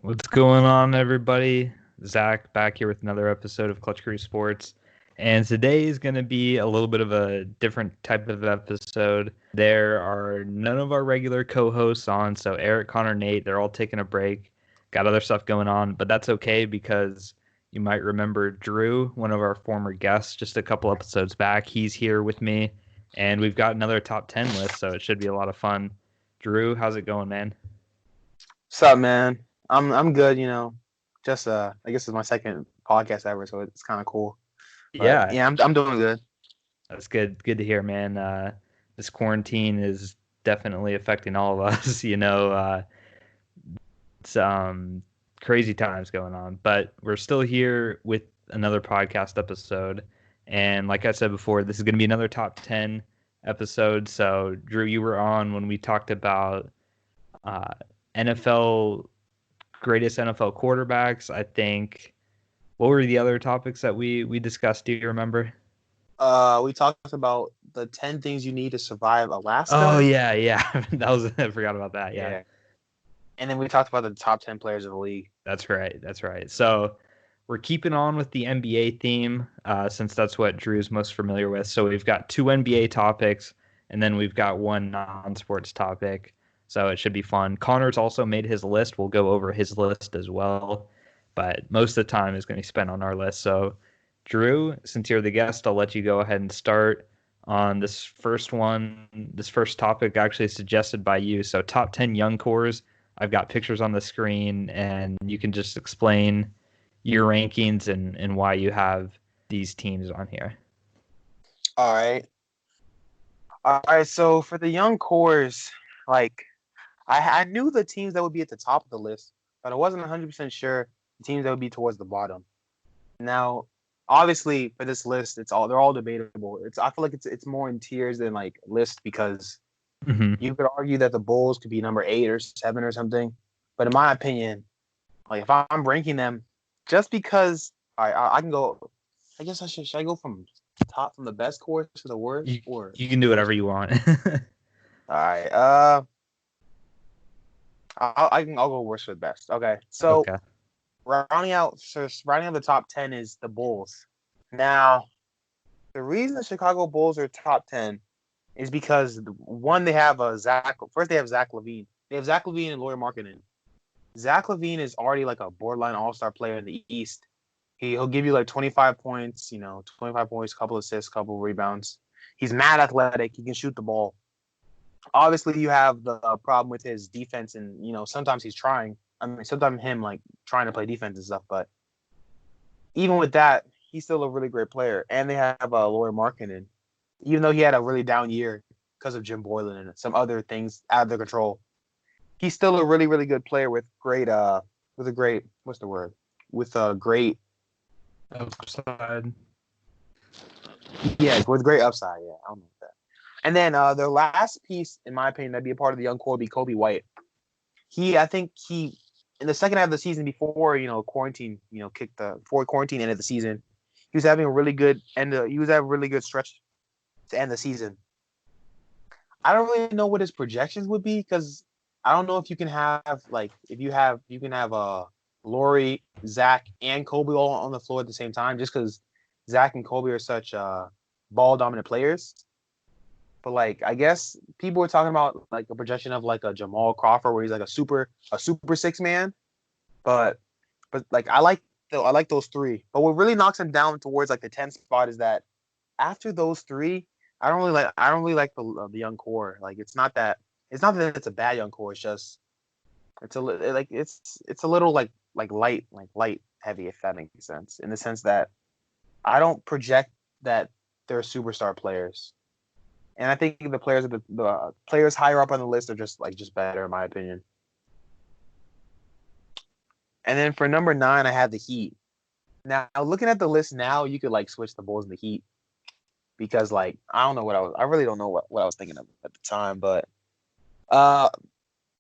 What's going on, everybody? Zach back here with another episode of Clutch Crew Sports. And today is going to be a little bit of a different type of episode. There are none of our regular co-hosts on, so Eric, Connor, Nate, they're all taking a break. Got other stuff going on, but that's okay because you might remember Drew, one of our former guests, just a couple episodes back. He's here with me, and we've got another top 10 list, so it should be a lot of fun. Drew, how's it going, man? What's up, man? I'm good, Just I guess it's my second podcast ever, so it's kind of cool. But Yeah, yeah, I'm doing good. that's good. Good to hear, man. This quarantine is definitely affecting all of us. It's crazy times going on, but we're still here with another podcast episode. And like I said before, this is going to be another top 10 episode. So, Drew, you were on when we talked about uh, NFL greatest NFL quarterbacks. I think. What were the other topics that we discussed? Do you remember? We talked about the 10 things you need to survive Oh Alaska. yeah. That was I forgot about that. Yeah, Yeah. And then we talked about the top 10 players of the league. that's right. That's right. So we're keeping on with the NBA theme since that's what Drew's most familiar with. So we've got two NBA topics, and then we've got one non-sports topic. So it should be fun. Connor's also made his list. We'll go over his list as well, but most of the time is going to be spent on our list. So Drew, since you're the guest, I'll let you go ahead and start on this first one. This first topic actually suggested by you. So top 10 young cores. I've got pictures on the screen, and you can just explain your rankings and why you have these teams on here. All right. All right. So for the young cores, like I knew the teams that would be at the top of the list, but I wasn't 100% sure the teams that would be towards the bottom. Now, obviously, for this list, they're all debatable. I feel like it's more in tiers than like list because Mm-hmm. you could argue that the Bulls could be number 8 or 7 or something. But in my opinion, like if I'm ranking them, just because I can go, I guess should I go from the best course to the worst You, or you can do whatever you want. all right. I'll go worst for the best. Okay, so Okay. rounding out the top 10 is the Bulls. Now, the reason the Chicago Bulls are top 10 is because one, they have Zach. First, they have Zach LaVine. They have Zach LaVine and Lauri Markkanen. Zach LaVine is already like a borderline all-star player in the East. He'll give you like 25 points, 25 points, couple assists, couple rebounds. He's mad athletic. He can shoot the ball. Obviously, you have the problem with his defense, and sometimes he's trying. I mean, sometimes him like trying to play defense and stuff, but even with that, he's still a really great player. And they have Lauri Markkanen, even though he had a really down year because of Jim Boylan and some other things out of their control. He's still a really, really good player with a great, what's the word? With a great, Upside. yeah, with great upside. Yeah, I don't know that. And then their last piece, in my opinion, that'd be a part of the young core would be Kobe White. I think he, in the second half of the season before, quarantine, kicked before quarantine ended the season, he was having a really good he was having a really good stretch to end the season. I don't really know what his projections would be because I don't know if you can have like if you can have Lauri, Zach, and Kobe all on the floor at the same time just because Zach and Kobe are such ball dominant players. But like I guess people were talking about like a projection of like a Jamal Crawford where he's like a super six man. But like I like those three. But what really knocks him down towards like the 10th spot is that after those three, I don't really like the young core. Like it's not that it's a bad young core. It's just it's a little like light heavy if that makes sense. In the sense that I don't project that they're superstar players. And I think the players higher up on the list are just better in my opinion. And then for number 9, I have the Heat. Now looking at the list now, you could like switch the Bulls and the Heat because like I really don't know what I was thinking of at the time, but uh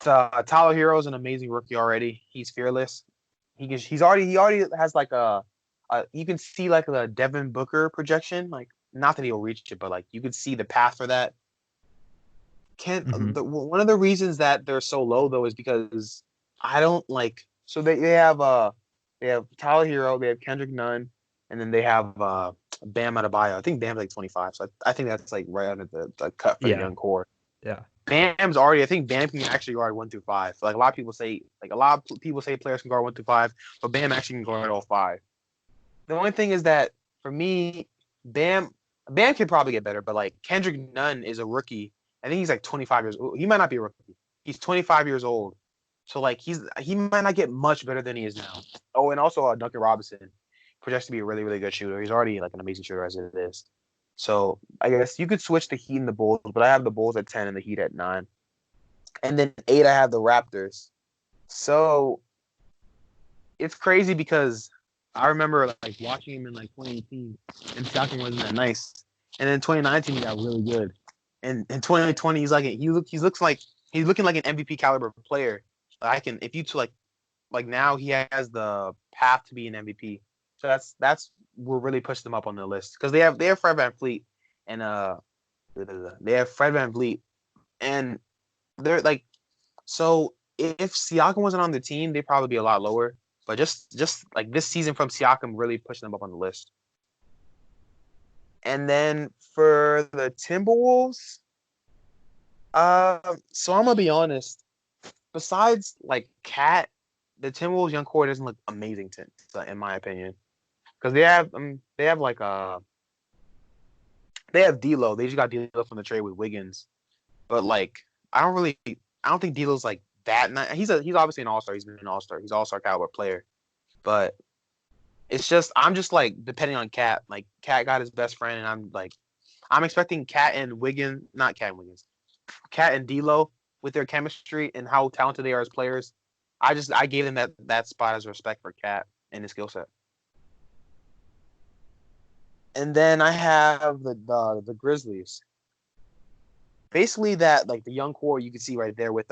Tyler Hero is an amazing rookie already. He's fearless. He already has like you can see like the Devin Booker projection, like not that he'll reach it, but like you could see the path for that. Mm-hmm. One of the reasons that they're so low though is because I don't like So they have Tyler Hero, they have Kendrick Nunn, and then they have Bam Adebayo. I think Bam's like 25, so I think that's like right under the cut for the Yeah. young core. Yeah. Bam's already. I think Bam can actually guard 1 through 5. Like a lot of people say, players can guard 1 through 5, but Bam actually can guard all 5. The only thing is that for me, Bam could probably get better, but like Kendrick Nunn is a rookie. I think he's like 25 years old. He might not be a rookie. He's 25 years old. So like he might not get much better than he is now. Oh, and also Duncan Robinson projects to be a really, really good shooter. He's already like an amazing shooter as it is. So I guess you could switch the Heat and the Bulls, but I have the Bulls at 10 and the Heat at 9. And then 8, I have the Raptors. So it's crazy because I remember like watching him in like 2018, and Siakam wasn't that nice. And then 2019, he got really good. And in 2020, he's looking like an MVP caliber player. Like now he has the path to be an MVP. So that's what really pushed them up on the list because they have Fred VanVleet and they have Fred VanVleet and they're like so if Siakam wasn't on the team, they'd probably be a lot lower. But just like this season from Siakam really pushed them up on the list. And then for the Timberwolves, so I'm gonna be honest. Besides like Cat, the Timberwolves young core doesn't look amazing in my opinion, because they have D'Lo. They just got D'Lo from the trade with Wiggins, but like I don't think D'Lo's like that. He's obviously an all-star. He's been an all-star. He's an all-star caliber player, but I'm just like depending on Cat. Like Cat got his best friend, and I'm expecting Cat and Wiggins, not Cat and Wiggins, Cat and D'Lo with their chemistry and how talented they are as players. I gave them that spot as respect for Cat and his skill set. And then I have the Grizzlies. Basically, that like the young core you can see right there with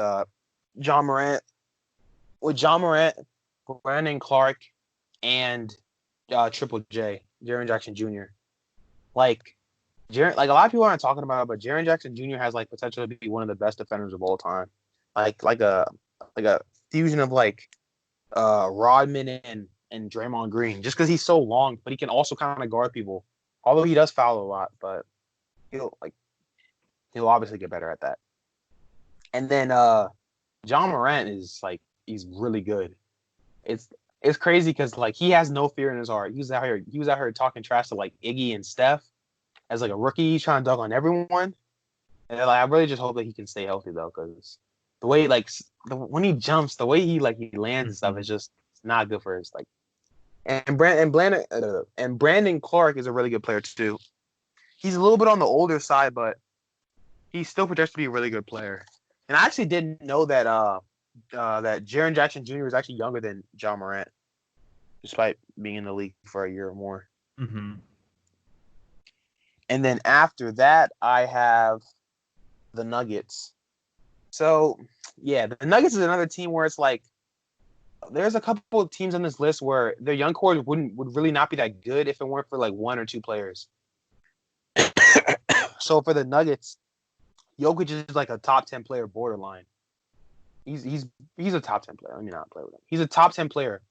John Morant, Brandon Clark, and Triple J, Jaren Jackson Jr. Like a lot of people aren't talking about it, but Jaren Jackson Jr. has like potential to be one of the best defenders of all time. Like a fusion of like Rodman and Draymond Green, just because he's so long, but he can also kind of guard people. Although he does foul a lot, but he'll obviously get better at that. And then John Morant is like he's really good. It's crazy because like he has no fear in his heart. He was out here talking trash to like Iggy and Steph as like a rookie. He's trying to dunk on everyone. And like I really just hope that he can stay healthy though, because the way when he jumps, the way he lands and stuff is just not good for his like. And Brandon Clark is a really good player too. He's a little bit on the older side, but he still projects to be a really good player. And I actually didn't know that that Jaren Jackson Jr. is actually younger than John Morant, despite being in the league for a year or more. Mm-hmm. And then after that, I have the Nuggets. So yeah, the Nuggets is another team where it's like there's a couple of teams on this list where their young core would really not be that good if it weren't for like 1 or 2 players. So for the Nuggets, Jokic is like a top 10 player borderline. He's a top 10 player. Let me not play with him. He's a top 10 player.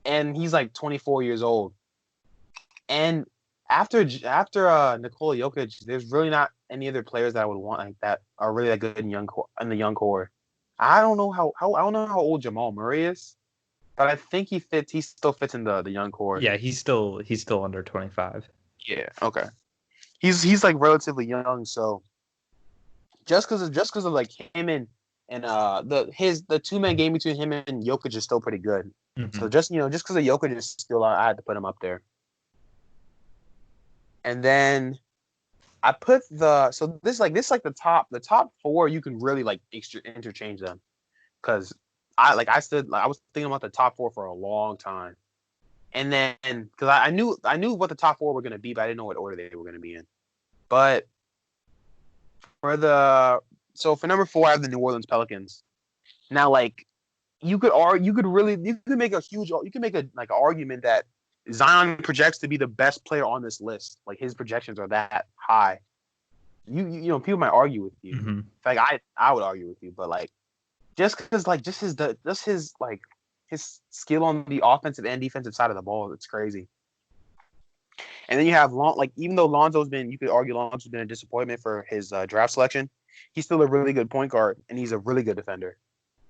And he's like 24 years old. And after Nikola Jokic, there's really not any other players that I would want like that are really that good in the young core. I don't know how old Jamal Murray is, but I think he still fits in the young core. Yeah, he's still under 25. Yeah, okay. He's like relatively young, so just because of like him and the 2-man game between him and Jokic is still pretty good. Mm-hmm. So just because of Jokic's skill, I had to put him up there. And then I put this the top 4 you can really like interchange them, because I was thinking about the top 4 for a long time, and then because I knew what the top 4 were going to be, but I didn't know what order they were going to be in. But for number 4, I have the New Orleans Pelicans. Now, like you could make an argument that Zion projects to be the best player on this list. Like his projections are that high. You know, people might argue with you. Mm-hmm. Like I would argue with you, but like just because like his his skill on the offensive and defensive side of the ball. It's crazy. And then you have even though you could argue Lonzo's been a disappointment for his draft selection, he's still a really good point guard and he's a really good defender.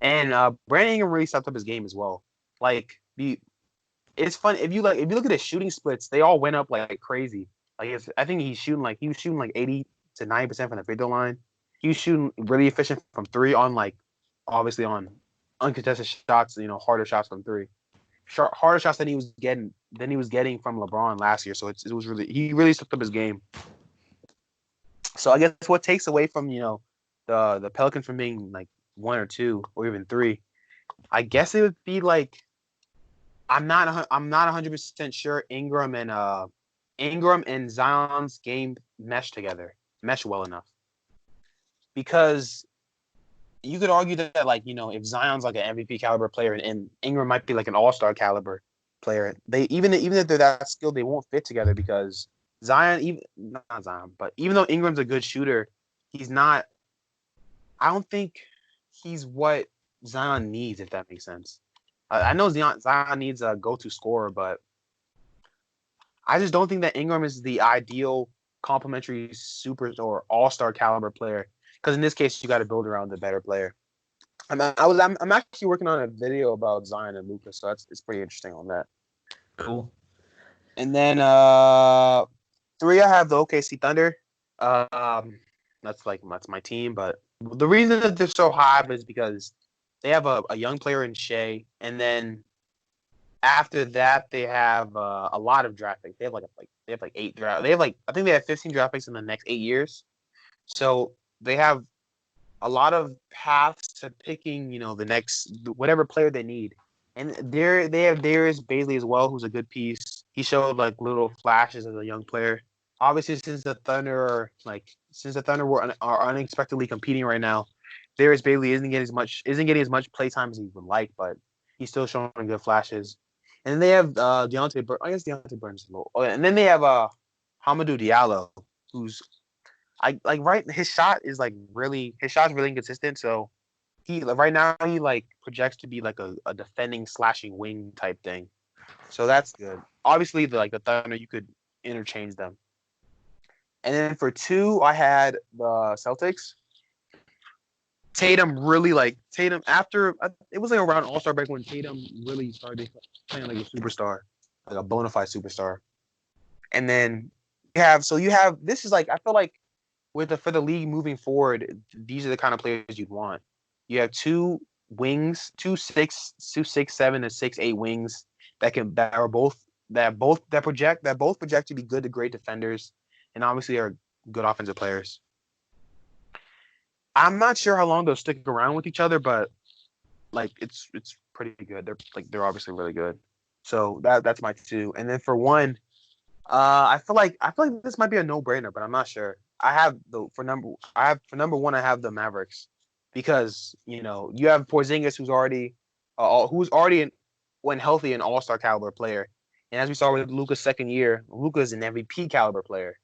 And Brandon Ingram really stepped up his game as well. It's fun if you look at his shooting splits, they all went up like crazy. I think he was shooting like 80 to 90% from the free throw line. He was shooting really efficient from three on obviously on uncontested shots, harder shots from three. Harder shots than he was getting from LeBron last year. So he really stepped up his game. So I guess what takes away from the Pelicans from being like 1 or 2 or even 3, I guess it would be I'm not 100% sure Ingram and Zion's game mesh well enough, because you could argue that if Zion's like an MVP caliber player and Ingram might be like an all-star caliber player, they even if they're that skilled, they won't fit together because even though Ingram's a good shooter, he's not. I don't think he's what Zion needs, if that makes sense. I know Zion needs a go-to scorer, but I just don't think that Ingram is the ideal complementary super or all-star caliber player. Because in this case, you got to build around the better player. I'm actually working on a video about Zion and Luka, so it's pretty interesting on that. Cool. And then 3, I have the OKC Thunder. That's my team, but the reason that they're so high is because they have a young player in Shea, and then after that they have a lot of draft picks. They have 8 draft. I think they have 15 draft picks in the next 8 years. So they have a lot of paths to picking, the next whatever player they need. And they have Darius Bazley as well, who's a good piece. He showed little flashes as a young player. Obviously, since the Thunder are unexpectedly competing right now, Darius Bazley isn't getting as much play time as he would like, but he's still showing good flashes. And then they have Deontay Burns. I guess Deontay Burns is low. Oh, yeah. And then they have Hamidou Diallo, who's his shot's really inconsistent. So right now he projects to be a defending slashing wing type thing. So that's good. Obviously the Thunder, you could interchange them. And then for 2, I had the Celtics. Tatum after it was around All-Star break when Tatum really started playing like a superstar, like a bona fide superstar. And then you have this is I feel like for the league moving forward, these are the kind of players you'd want. You have 2 wings, 2 6, 7, and 6 8 wings that both project to be good to great defenders, and obviously are good offensive players. I'm not sure how long they'll stick around with each other, but it's pretty good. They're obviously really good. So that's my 2. And then for 1, I feel like this might be a no-brainer, but I'm not sure. For number 1, I have the Mavericks, because you have Porzingis, who's already when healthy, an all-star caliber player, and as we saw with Luka's second year, Luka's an MVP caliber player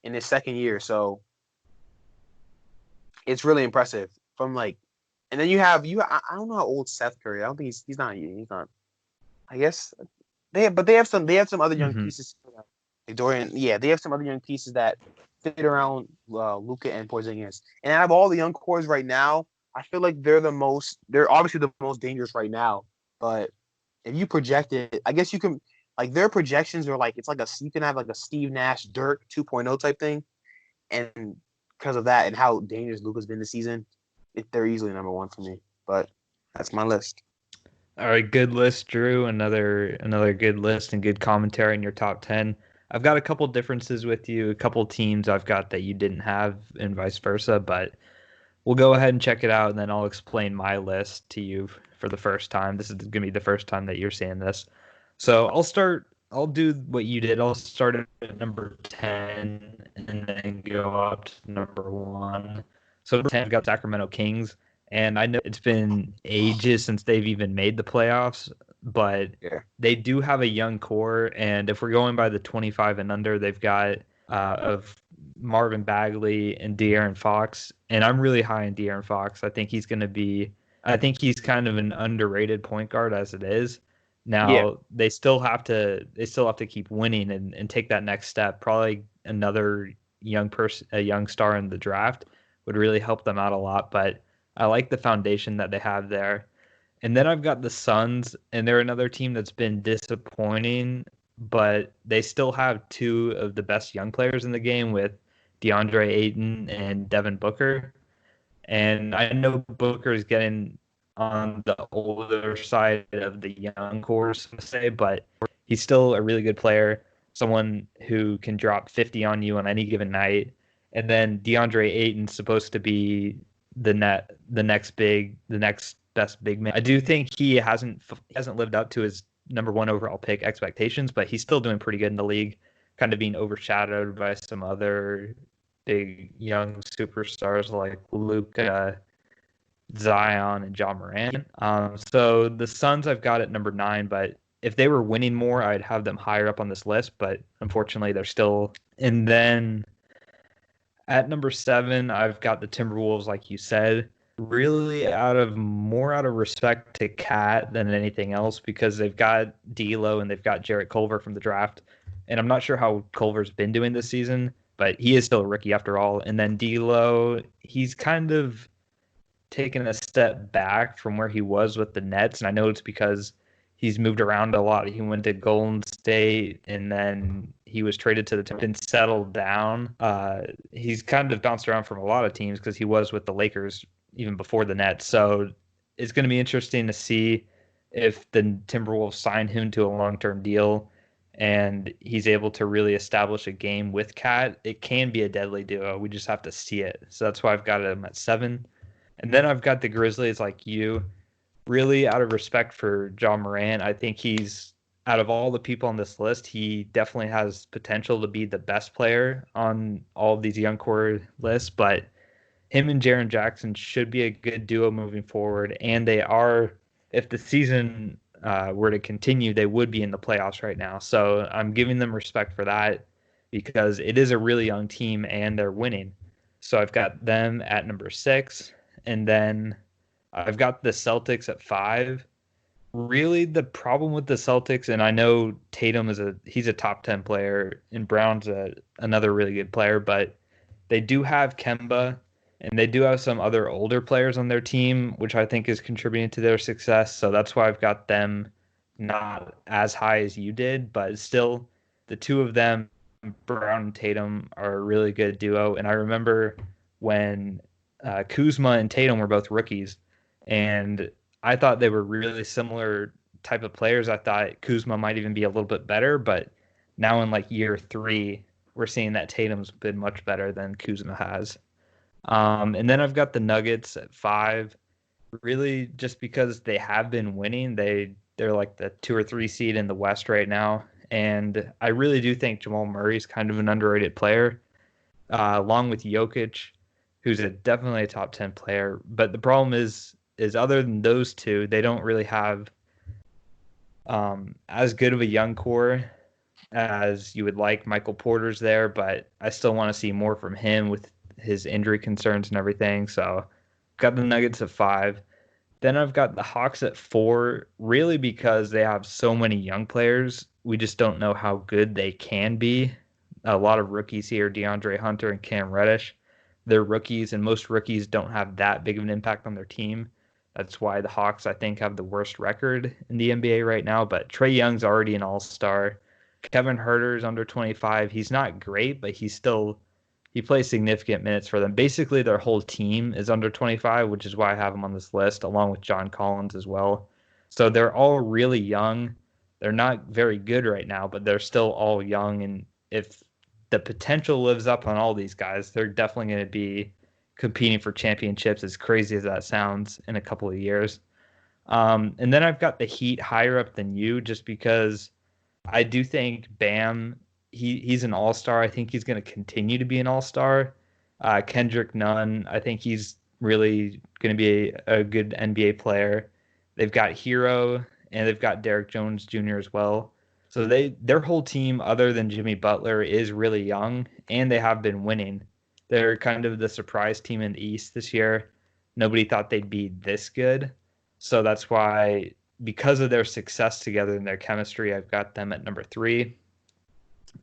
in his second year, so it's really impressive. And then you have I don't know how old Seth Curry. I don't think he's not. I guess they have some other young pieces. Dorian, yeah, they have some other young pieces that fit around Luka and Porzingis. And out of all the young cores right now, I feel like they're obviously the most dangerous right now. But if you project it, I guess you can their projections are you can have a Steve Nash, Dirk 2.0 type thing, and because of that and how dangerous Luka's been this season, they're easily number 1 for me. But that's my list. All right, good list, Drew. Another good list and good commentary in your top 10. I've got a couple differences with you, a couple teams I've got that you didn't have, and vice versa. But we'll go ahead and check it out, and then I'll explain my list to you for the first time. This is going to be the first time that you're seeing this. So I'll do what you did. I'll start at number 10 and then go up to number 1. So number 10, I've got Sacramento Kings. And I know it's been ages since they've even made the playoffs, but they do have a young core. And if we're going by the 25 and under, they've got of Marvin Bagley and De'Aaron Fox. And I'm really high on De'Aaron Fox. I think he's going to be I think he's kind of an underrated point guard as it is. Yeah. Now they still have to keep winning and take that next step. Probably another a young star in the draft would really help them out a lot. But I like the foundation that they have there. And then I've got the Suns, and they're another team that's been disappointing, but they still have two of the best young players in the game with DeAndre Ayton and Devin Booker. And I know Booker is getting on the older side of the young core, so to say, but he's still a really good player, someone who can drop 50 on you on any given night. And then DeAndre Ayton's supposed to be the next best big man. I do think he hasn't lived up to his number one overall pick expectations, but he's still doing pretty good in the league, kind of being overshadowed by some other big young superstars like Luka, Zion, and John Moran. So the Suns I've got at number 9, but if they were winning more, I'd have them higher up on this list. But unfortunately, they're still. And then at number 7, I've got the Timberwolves, like you said. Really out of respect to Cat than anything else because they've got D'Lo and they've got Jarrett Culver from the draft, and I'm not sure how Culver's been doing this season, but he is still a rookie after all. And then D'Lo, he's kind of taken a step back from where he was with the Nets, and I know it's because he's moved around a lot. He went to Golden State, and then he was traded to the team and settled down. He's kind of bounced around from a lot of teams because he was with the Lakers even before the Nets. So it's going to be interesting to see if the Timberwolves sign him to a long-term deal and he's able to really establish a game with Cat. It can be a deadly duo. We just have to see it. So that's why I've got him at 7. And then I've got the Grizzlies like you. Really, out of respect for John Morant, I think he's, out of all the people on this list, he definitely has potential to be the best player on all of these young core lists. But him and Jaren Jackson should be a good duo moving forward. And they are, if the season were to continue, they would be in the playoffs right now. So I'm giving them respect for that because it is a really young team and they're winning. So I've got them at number 6. And then I've got the Celtics at 5. Really, the problem with the Celtics, and I know Tatum he's a top 10 player, and Brown's another really good player, but they do have Kemba, and they do have some other older players on their team, which I think is contributing to their success. So that's why I've got them not as high as you did, but still, the two of them, Brown and Tatum, are a really good duo. And I remember when Kuzma and Tatum were both rookies, and I thought they were really similar type of players. I thought Kuzma might even be a little bit better, but now in like year 3, we're seeing that Tatum's been much better than Kuzma has. And then I've got the Nuggets at 5, really just because they have been winning. They're like the 2 or 3 seed in the West right now, and I really do think Jamal Murray's kind of an underrated player, along with Jokic, who's definitely a top 10 player. But the problem is other than those two, they don't really have as good of a young core as you would like. Michael Porter's there, but I still want to see more from him with his injury concerns and everything. So got the Nuggets at 5. Then I've got the Hawks at 4, really because they have so many young players. We just don't know how good they can be. A lot of rookies here, DeAndre Hunter and Cam Reddish. They're rookies, and most rookies don't have that big of an impact on their team. That's why the Hawks, I think, have the worst record in the NBA right now. But Trae Young's already an all-star. Kevin Huerter's under 25. He's not great, but he plays significant minutes for them. Basically, their whole team is under 25, which is why I have them on this list, along with John Collins as well. So they're all really young. They're not very good right now, but they're still all young. And if the potential lives up on all these guys, they're definitely going to be competing for championships, as crazy as that sounds, in a couple of years. And then I've got the Heat higher up than you just because I do think Bam, he's an all-star. I think he's going to continue to be an all-star. Kendrick Nunn, I think he's really going to be a good NBA player. They've got Hero, and they've got Derek Jones Jr. as well. So their whole team, other than Jimmy Butler, is really young, and they have been winning. They're kind of the surprise team in the East this year. nobody thought they'd be this good. So that's why, because of their success together and their chemistry, I've got them at number 3.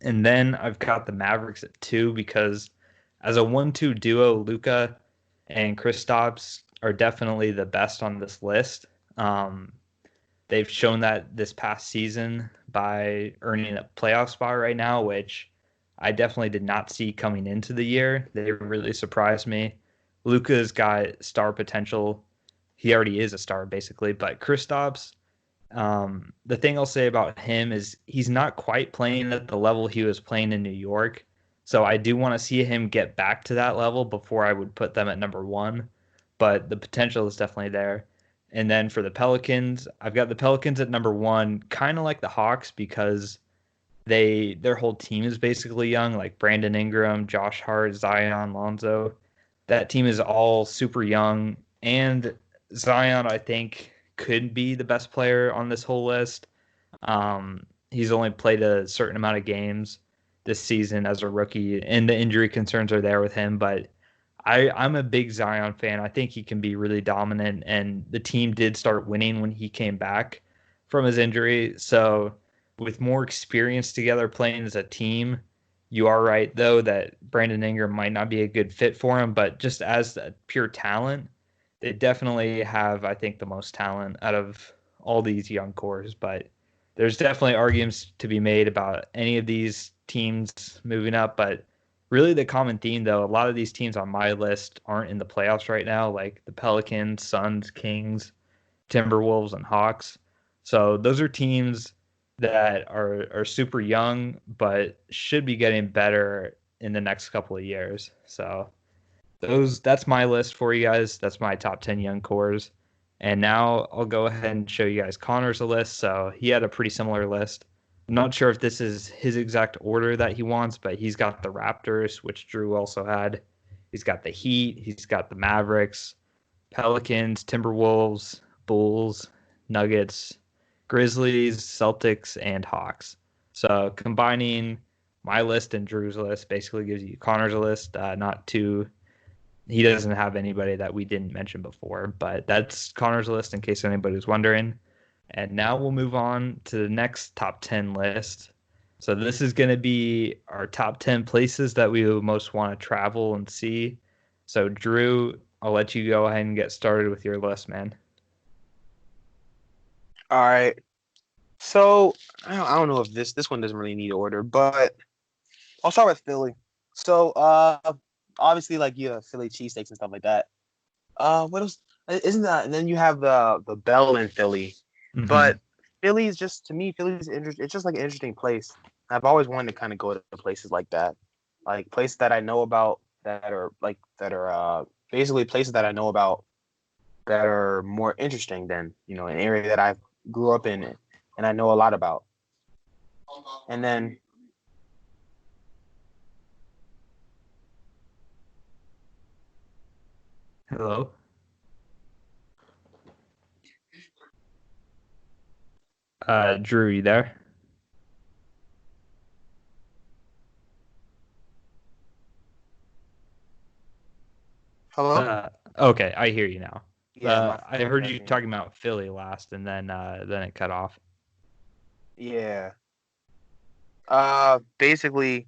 And then I've got the Mavericks at 2 because as a 1-2 duo, Luka and Kristaps are definitely the best on this list. They've shown that this past season by earning a playoff spot right now, which I definitely did not see coming into the year. They really surprised me. Luka's got star potential. He already is a star, basically. But Kristaps, the thing I'll say about him is he's not quite playing at the level he was playing in New York. So I do want to see him get back to that level before I would put them at number 1. But the potential is definitely there. And then for the Pelicans, I've got the Pelicans at number 1, kind of like the Hawks because their whole team is basically young, like Brandon Ingram, Josh Hart, Zion, Lonzo. That team is all super young, and Zion, I think, could be the best player on this whole list. He's only played a certain amount of games this season as a rookie, and the injury concerns are there with him, but I'm a big Zion fan. I think he can be really dominant, and the team did start winning when he came back from his injury. So with more experience together playing as a team, you are right, though, that Brandon Ingram might not be a good fit for him, but just as a pure talent, they definitely have, I think, the most talent out of all these young cores. But there's definitely arguments to be made about any of these teams moving up, but really the common theme, though, a lot of these teams on my list aren't in the playoffs right now, like the Pelicans, Suns, Kings, Timberwolves, and Hawks. So those are teams that are super young, but should be getting better in the next couple of years. So that's my list for you guys. That's my top 10 young cores. And now I'll go ahead and show you guys Connor's list. So he had a pretty similar list. I'm not sure if this is his exact order that he wants, but he's got the Raptors, which Drew also had. He's got the Heat. He's got the Mavericks, Pelicans, Timberwolves, Bulls, Nuggets, Grizzlies, Celtics, and Hawks. So combining my list and Drew's list basically gives you Connor's list. He doesn't have anybody that we didn't mention before, but that's Connor's list in case anybody's wondering. And now we'll move on to the next top 10 list. So this is going to be our top 10 places that we would most want to travel and see. So Drew, I'll let you go ahead and get started with your list, man. All right. So I don't know if this one doesn't really need order, but I'll start with Philly. So obviously like you have Philly cheesesteaks and stuff like that. What else? Isn't that? And then you have the Bell in Philly. Mm-hmm. But Philly is just, to me, Philly's interesting. It's just like an interesting place. I've always wanted to kind of go to places like that, like places that I know about that are basically places that I know about that are more interesting than an area that I grew up in and I know a lot about. And then Hello. Drew, you there? hello. Okay, I hear you now. Yeah, I heard you talking about Philly last, and then it cut off. Yeah. Basically,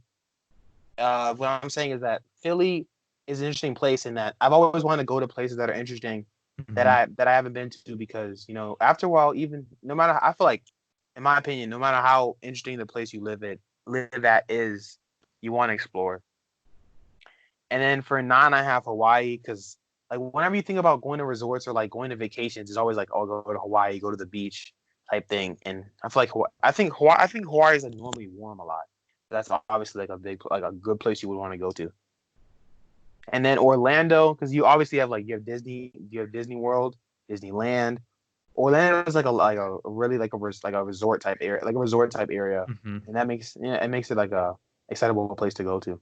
what I'm saying is that Philly is an interesting place in that I've always wanted to go to places that are interesting that I haven't been to because after a while, even no matter I feel like, in my opinion, no matter how interesting the place you live at is, you want to explore. And then for 9, I have Hawaii because like whenever you think about going to resorts or like going to vacations, it's always like, oh, go to Hawaii, go to the beach type thing. And I feel like I think Hawaii is like normally warm a lot. That's obviously like a good place you would want to go to. And then Orlando, because you obviously have you have Disney World, Disneyland. Orlando is like a really like a resort type area, Mm-hmm. and that makes it like a excitable place to go to.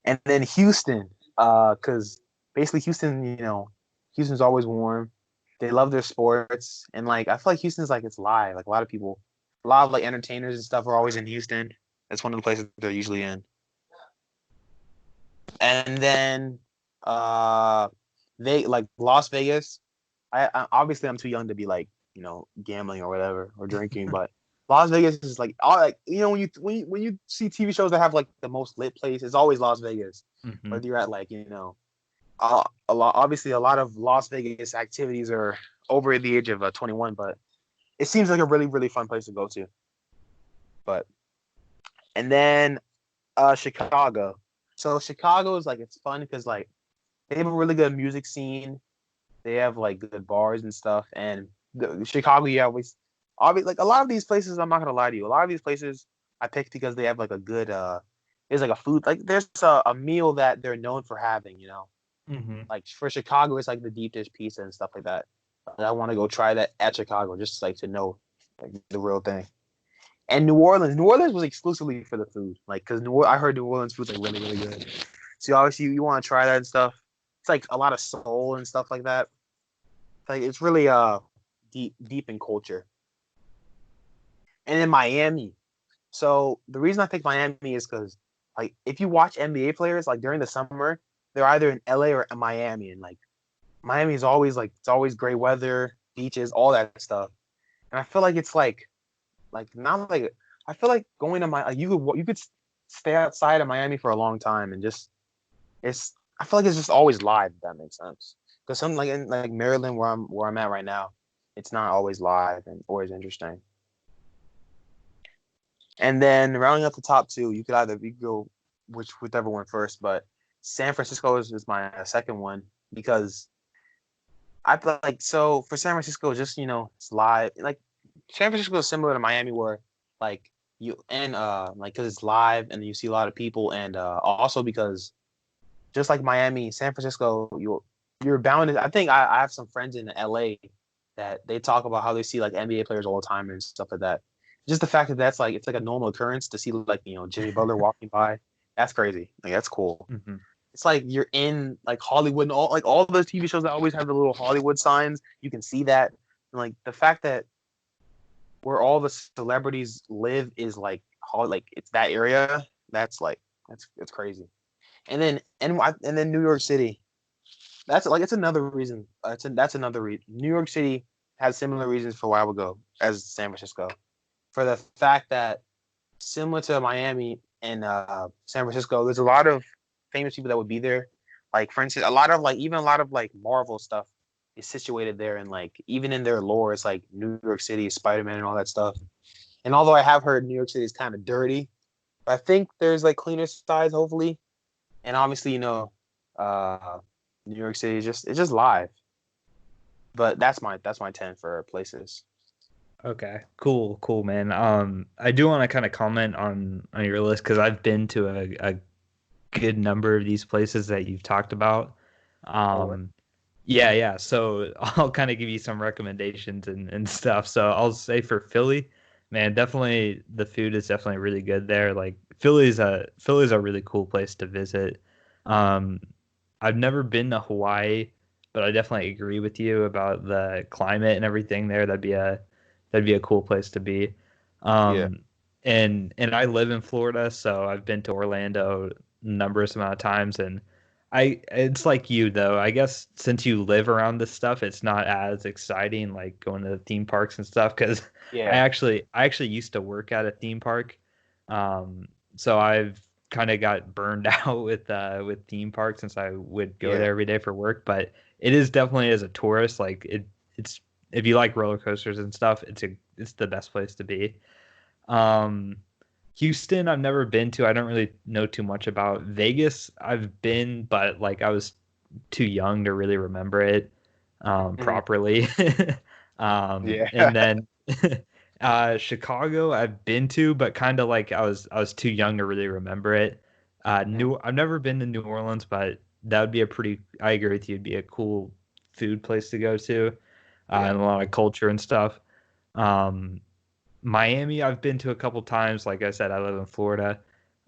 And then Houston, because basically Houston's always warm. They love their sports, and like I feel like Houston's like it's live. Like a lot of like entertainers and stuff are always in Houston. That's one of the places they're usually in. And then They like Las Vegas. Obviously I'm too young to be like gambling or whatever or drinking, but Las Vegas is like all like when you see TV shows that have like the most lit place, it's always Las Vegas. Hmm. Whether you're at like a lot obviously a lot of Las Vegas activities are over the age of 21, but it seems like a really really fun place to go to. But and then Chicago. So Chicago is like it's fun because like they have a really good music scene. They have like good bars and stuff. And Chicago, you always, obviously, like a lot of these places. I'm not gonna lie to you. A lot of these places I picked because they have like a good. There's like a food like there's a meal that they're known for having. Hmm. Like for Chicago, it's like the deep dish pizza and stuff like that. And I want to go try that at Chicago just like to know like the real thing. And New Orleans was exclusively for the food, like because I heard New Orleans food's like really really good. So obviously you want to try that and stuff. It's like a lot of soul and stuff like that. Like it's really deep in culture. And in Miami. So the reason I picked Miami is because like if you watch NBA players like during the summer, they're either in LA or in Miami, and like Miami is always like it's always great weather, beaches, all that stuff. And I feel like it's like not like I feel like going to my like you could stay outside of Miami for a long time and just it's I feel like it's just always live if that makes sense. Because some like in like Maryland where I'm at right now, it's not always live and always interesting. And then rounding up the top two, you could go whichever one first, but San Francisco is my second one because I feel like so for San Francisco, just it's live. Like San Francisco is similar to Miami, where like you and like because it's live and you see a lot of people, and also because just like Miami, San Francisco, you're bound to. I think I have some friends in LA that they talk about how they see like NBA players all the time and stuff like that. Just the fact that that's like it's like a normal occurrence to see like Jimmy Butler walking by. That's crazy. Like that's cool. Hmm. It's like you're in like Hollywood and all those TV shows that always have the little Hollywood signs. You can see that. And, like the fact that where all the celebrities live is like it's that area. That's like that's crazy. And then New York City. That's like it's another reason. That's another reason. New York City has similar reasons for why I would go as San Francisco, for the fact that similar to Miami and San Francisco, there's a lot of famous people that would be there. Like for instance, a lot of like Marvel stuff is situated there, and like even in their lore, it's like New York City, Spider Man, and all that stuff. And although I have heard New York City is kind of dirty, I think there's like cleaner sides, hopefully. And obviously, uh, New York City is just it's just live. But that's my 10 for places. Okay, cool, man. I do want to kind of comment on your list because I've been to a good number of these places that you've talked about. Oh, Um, yeah. So I'll kind of give you some recommendations and stuff. So I'll say for Philly, man, definitely the food is definitely really good there. Like Philly's a really cool place to visit. Um, I've never been to Hawaii, but I definitely agree with you about the climate and everything there. That'd be a cool place to be. yeah. Um, and I live in Florida, so I've been to Orlando numerous amount of times, and it's like you though. I guess since you live around this stuff, it's not as exciting like going to the theme parks and stuff. Because Yeah. I actually used to work at a theme park, so I've kind of got burned out with theme parks since I would go Yeah. there every day for work. But it is definitely as a tourist, like it's if you like roller coasters and stuff, it's the best place to be. Um, Houston, I've never been to. I don't really know too much about. Vegas, I've been, but like I was too young to really remember it Mhm. properly. Yeah. And then Chicago, I've been to, but kind of like I was too young to really remember it. Mhm. I've never been to New Orleans, but that would be a pretty. I agree with you. It'd be a cool food place to go to, Yeah. and a lot of culture and stuff. Um, Miami, I've been to a couple times. Like I said, I live in Florida.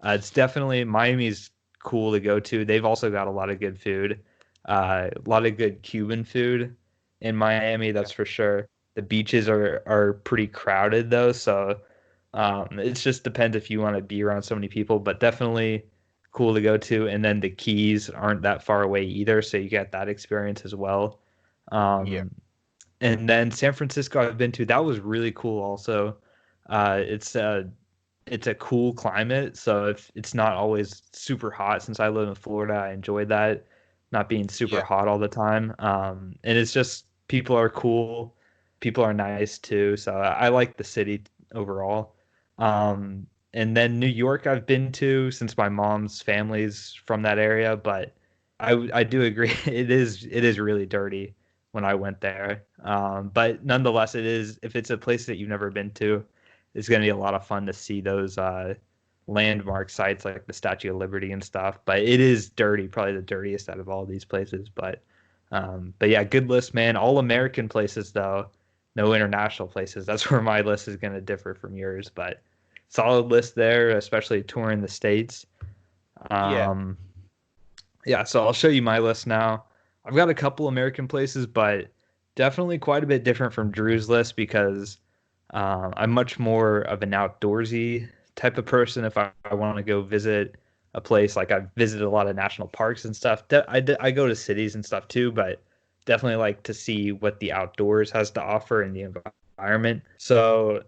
It's definitely Miami's cool to go to. They've also got a lot of good food, a lot of good Cuban food in Miami. Yeah. That's for sure. The beaches are pretty crowded though, so it just depends if you want to be around so many people. But definitely, cool to go to. And then the Keys aren't that far away either, so you get that experience as well. Yeah. And then San Francisco I've been to. That was really cool also. It's a cool climate, so if it's not always super hot, since I live in Florida, I enjoy that, not being super Yeah. hot all the time. And it's just people are cool, people are nice too, so I like the city overall. And then New York I've been to since my mom's family's from that area, but I do agree it is really dirty when I went there. But nonetheless, it is, if it's a place that you've never been to, it's going to be a lot of fun to see those landmark sites like the Statue of Liberty and stuff. But it is dirty, probably the dirtiest out of all these places. But yeah, good list, man. All American places though, no international places. That's where my list is going to differ from yours. But solid list there, especially touring the states. Yeah. Um, yeah, so I'll show you my list now. I've got a couple American places, but definitely quite a bit different from Drew's list because I'm much more of an outdoorsy type of person. If I want to go visit a place, like I've visited a lot of national parks and stuff. I go to cities and stuff too, but definitely like to see what the outdoors has to offer in the environment. So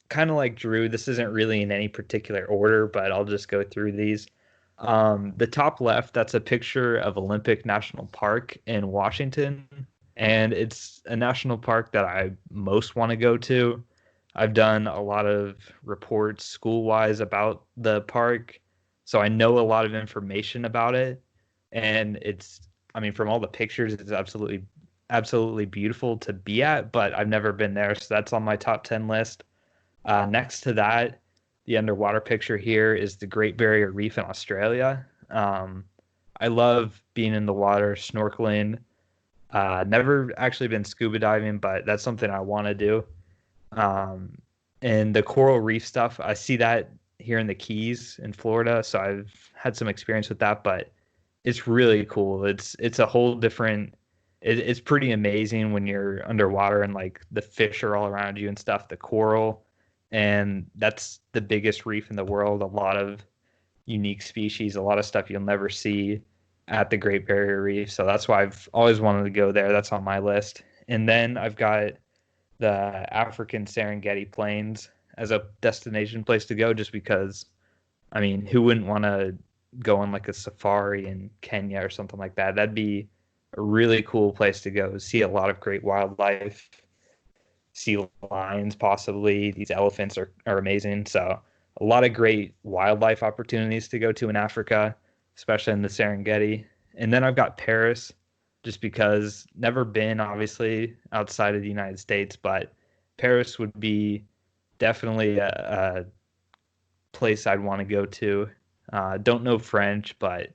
kind of like Drew, this isn't really in any particular order, but I'll just go through these. The top left, that's a picture of Olympic National Park in Washington, and it's a national park that I most want to go to. I've done a lot of reports school-wise about the park, so I know a lot of information about it, and I mean, from all the pictures, it's absolutely beautiful to be at, but I've never been there, so that's on my top 10 list. Next to that, the underwater picture here is the Great Barrier Reef in Australia. I love being in the water, snorkeling. Never actually been scuba diving, but that's something I want to do. Um, and the coral reef stuff, I see that here in the Keys in Florida, so I've had some experience with that, but it's really cool. It's a whole different. It's pretty amazing when you're underwater and like the fish are all around you and stuff. The coral, and that's the biggest reef in the world. A lot of unique species, a lot of stuff you'll never see at the Great Barrier Reef. So that's why I've always wanted to go there. That's on my list. And then I've got the African Serengeti Plains as a destination place to go, just because, I mean, who wouldn't want to go on like a safari in Kenya or something like that? That'd be a really cool place to go. See a lot of great wildlife, see lions possibly. These elephants are amazing. So a lot of great wildlife opportunities to go to in Africa, especially in the Serengeti. And then I've got Paris, just because never been obviously outside of the United States, but Paris would be definitely a place I'd want to go to. Don't know French, but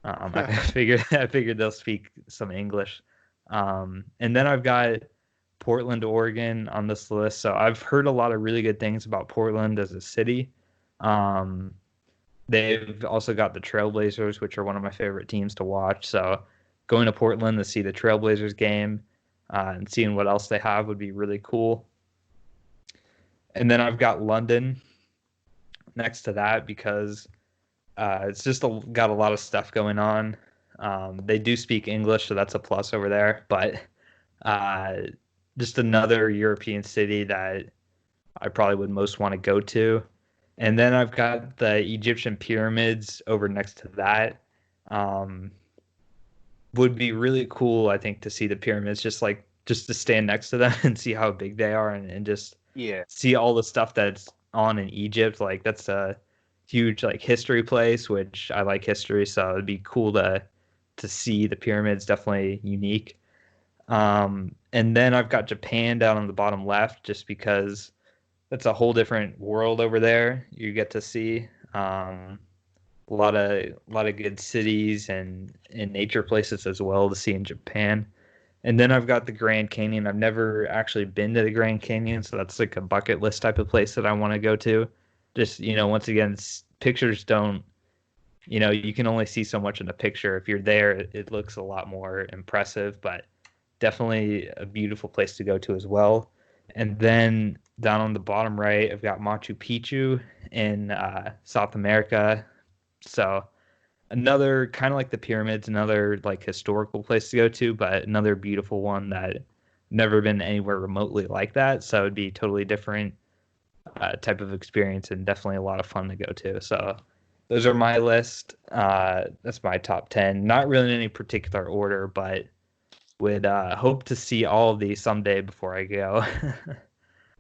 I figured they'll speak some English. And then I've got Portland, Oregon on this list. So I've heard a lot of really good things about Portland as a city. Um, they've also got the Trailblazers, which are one of my favorite teams to watch. So going to Portland to see the Trailblazers game and seeing what else they have would be really cool. And then I've got London next to that because it's just got a lot of stuff going on. They do speak English, so that's a plus over there. But uh, just another European city that I probably would most want to go to. And then I've got the Egyptian pyramids over next to that. Um, would be really cool, I think, to see the pyramids, just to stand next to them and see how big they are, and just Yeah. see all the stuff that's on in Egypt. Like that's a huge like history place, which I like history, so it'd be cool to see the pyramids. Definitely unique. And then I've got Japan down on the bottom left, just because that's a whole different world over there. You get to see a lot of good cities and nature places as well to see in Japan. And then I've got the Grand Canyon. I've never actually been to the Grand Canyon, so that's like a bucket list type of place that I want to go to. Just, once again, pictures don't, you can only see so much in a picture. If you're there, it looks a lot more impressive, but definitely a beautiful place to go to as well. And then down on the bottom right, I've got Machu Picchu in South America. So another kind of like the pyramids, another like historical place to go to, but another beautiful one that never been anywhere remotely like that. So it'd be totally different type of experience and definitely a lot of fun to go to. So those are my list. That's my top 10. Not really in any particular order, but would hope to see all of these someday before I go.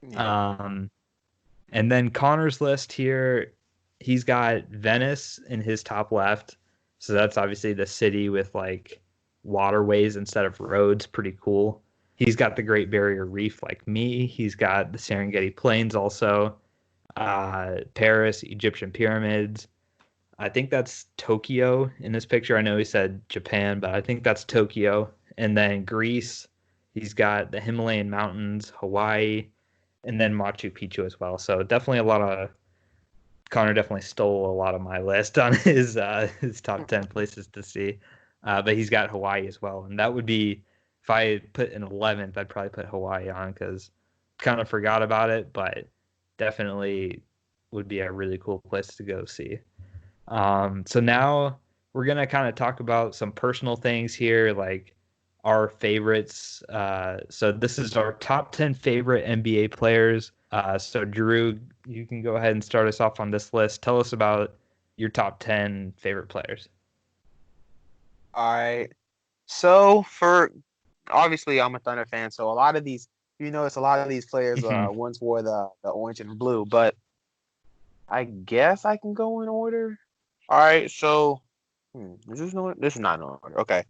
Yeah. um, and then Connor's list here, he's got Venice in his top left. So that's obviously the city with like waterways instead of roads. Pretty cool. He's got the Great Barrier Reef like me. He's got the Serengeti Plains also. Paris, Egyptian pyramids. I think that's Tokyo in this picture. I know he said Japan, but I think that's Tokyo. And then Greece, he's got the Himalayan mountains, Hawaii, and then Machu Picchu as well. So definitely a lot of Connor definitely stole a lot of my list on his top 10 places to see. But he's got Hawaii as well, and that would be if I put an 11th, I'd probably put Hawaii on because kind of forgot about it, but definitely would be a really cool place to go see. So now we're gonna kind of talk about some personal things here, like our favorites. So this is our top 10 favorite NBA players. So Drew, you can go ahead and start us off on this list. Tell us about your top 10 favorite players. All right. So for obviously I'm a Thunder fan, so a lot of these, it's a lot of these players once wore the orange and blue, but I guess I can go in order. All right, so this is not in order. Okay.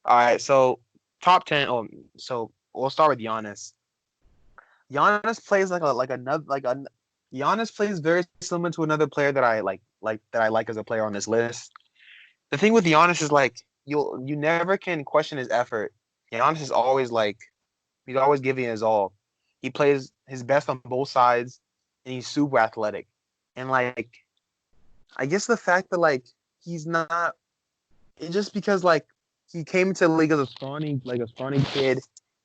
All right, so top 10. Oh, so we'll start with Giannis. Giannis plays Giannis plays very similar to another player that I like as a player on this list. The thing with Giannis is like you never can question his effort. Giannis is always he's always giving his all. He plays his best on both sides, and he's super athletic. And I guess the fact that he's not, it's just because he came into the league as a scrawny kid